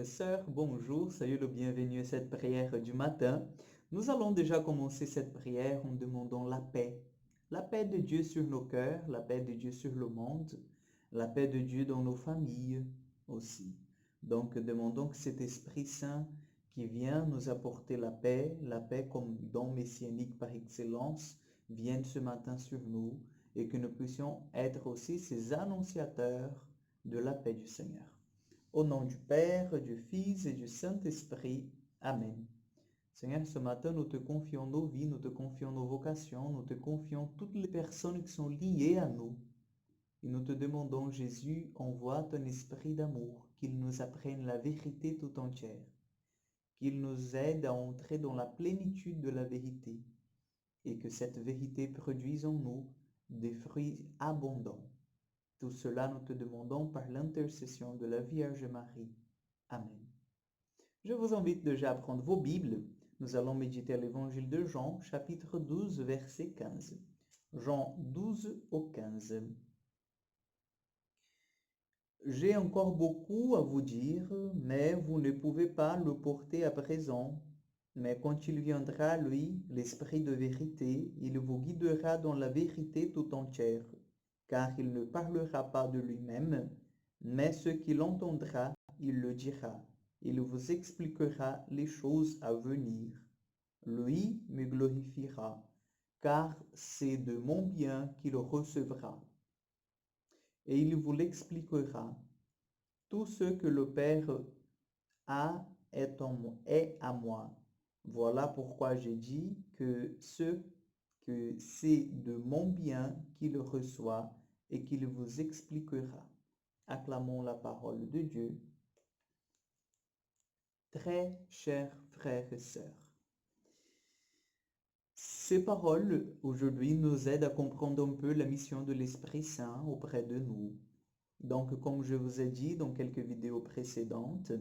et sœurs, bonjour, soyez le bienvenu à cette prière du matin. Nous allons déjà commencer cette prière en demandant la paix de Dieu sur nos cœurs, la paix de Dieu sur le monde, la paix de Dieu dans nos familles aussi. Donc demandons que cet Esprit Saint qui vient nous apporter la paix comme don messianique par excellence, vienne ce matin sur nous et que nous puissions être aussi ces annonciateurs de la paix du Seigneur. Au nom du Père, du Fils et du Saint-Esprit. Amen. Seigneur, ce matin, nous te confions nos vies, nous te confions nos vocations, nous te confions toutes les personnes qui sont liées à nous. Et nous te demandons, Jésus, envoie ton esprit d'amour, qu'il nous apprenne la vérité tout entière, qu'il nous aide à entrer dans la plénitude de la vérité, et que cette vérité produise en nous des fruits abondants. Tout cela, nous te demandons par l'intercession de la Vierge Marie. Amen. Je vous invite déjà à prendre vos Bibles. Nous allons méditer l'évangile de Jean, chapitre 12, verset 15. Jean 12 au 15. J'ai encore beaucoup à vous dire, mais vous ne pouvez pas le porter à présent. Mais quand il viendra, lui, l'Esprit de vérité, il vous guidera dans la vérité tout entière, car il ne parlera pas de lui-même, mais ce qu'il entendra, il le dira. Il vous expliquera les choses à venir. Lui me glorifiera, car c'est de mon bien qu'il recevra. Et il vous l'expliquera. Tout ce que le Père a est à moi. Voilà pourquoi j'ai dit que c'est de mon bien qu'il reçoit et qu'il vous expliquera. Acclamons la parole de Dieu. Très chers frères et sœurs, ces paroles aujourd'hui nous aident à comprendre un peu la mission de l'Esprit Saint auprès de nous. Donc, comme je vous ai dit dans quelques vidéos précédentes,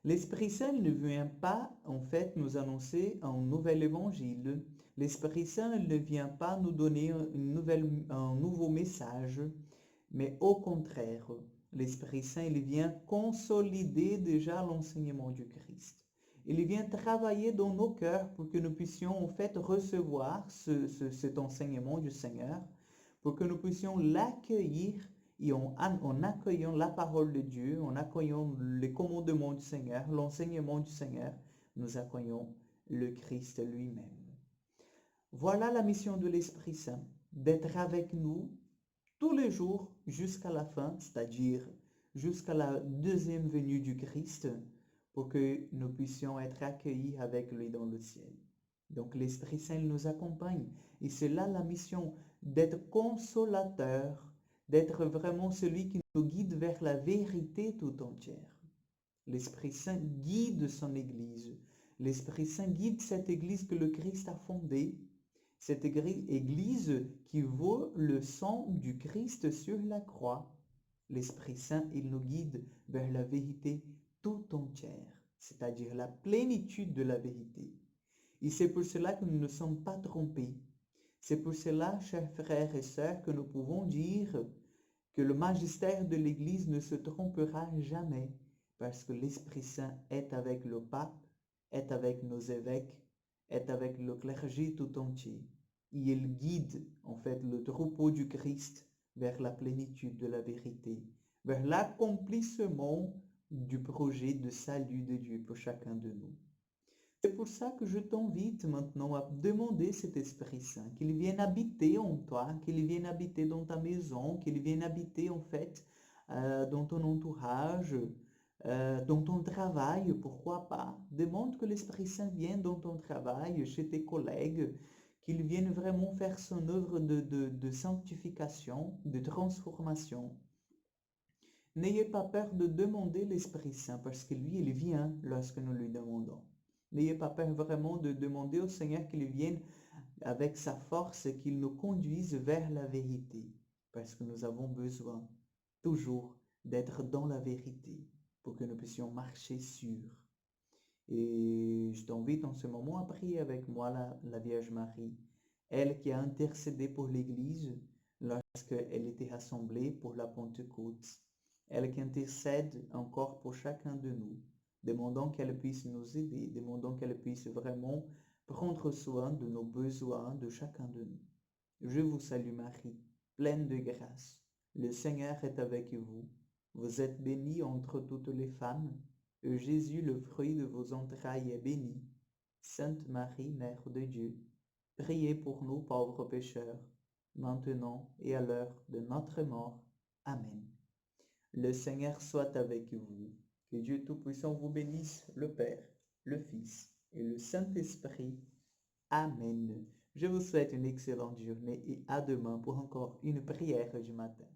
l'Esprit Saint ne vient pas en fait nous annoncer un nouvel évangile. L'Esprit Saint ne vient pas nous donner un nouveau message, mais au contraire, l'Esprit Saint, il vient consolider déjà l'enseignement du Christ. Il vient travailler dans nos cœurs pour que nous puissions en fait recevoir cet enseignement du Seigneur, pour que nous puissions l'accueillir et en accueillant la parole de Dieu, en accueillant les commandements du Seigneur, l'enseignement du Seigneur, nous accueillons le Christ lui-même. Voilà la mission de l'Esprit Saint, d'être avec nous tous les jours jusqu'à la fin, c'est-à-dire jusqu'à la deuxième venue du Christ, pour que nous puissions être accueillis avec lui dans le ciel. Donc l'Esprit Saint nous accompagne. Et c'est là la mission, d'être consolateur, d'être vraiment celui qui nous guide vers la vérité tout entière. L'Esprit Saint guide son Église. L'Esprit Saint guide cette Église que le Christ a fondée. Cette Église qui vaut le sang du Christ sur la croix. L'Esprit Saint, il nous guide vers la vérité tout entière, c'est-à-dire la plénitude de la vérité. Et c'est pour cela que nous ne sommes pas trompés. C'est pour cela, chers frères et sœurs, que nous pouvons dire que le magistère de l'Église ne se trompera jamais, parce que l'Esprit Saint est avec le pape, est avec nos évêques, est avec le clergé tout entier. Et il guide en fait le troupeau du Christ vers la plénitude de la vérité, vers l'accomplissement du projet de salut de Dieu pour chacun de nous. C'est pour ça que je t'invite maintenant à demander cet Esprit Saint, qu'il vienne habiter en toi, qu'il vienne habiter dans ta maison, qu'il vienne habiter en fait dans ton entourage, dans ton travail, pourquoi pas. Demande que l'Esprit Saint vienne dans ton travail, chez tes collègues, qu'il vienne vraiment faire son œuvre de sanctification, de transformation. N'ayez pas peur de demander l'Esprit Saint, parce que lui, il vient lorsque nous lui demandons. N'ayez pas peur vraiment de demander au Seigneur qu'il vienne avec sa force et qu'il nous conduise vers la vérité, parce que nous avons besoin toujours d'être dans la vérité pour que nous puissions marcher sûr. Et je t'invite en ce moment à prier avec moi la Vierge Marie, elle qui a intercédé pour l'Église lorsqu'elle était assemblée pour la Pentecôte, elle qui intercède encore pour chacun de nous. Demandons qu'elle puisse nous aider, demandons qu'elle puisse vraiment prendre soin de nos besoins de chacun de nous. Je vous salue Marie, pleine de grâce. Le Seigneur est avec vous. Vous êtes bénie entre toutes les femmes, et Jésus, le fruit de vos entrailles, est béni. Sainte Marie, Mère de Dieu, priez pour nous pauvres pécheurs, maintenant et à l'heure de notre mort. Amen. Le Seigneur soit avec vous. Que Dieu Tout-Puissant vous bénisse, le Père, le Fils et le Saint-Esprit. Amen. Je vous souhaite une excellente journée et à demain pour encore une prière du matin.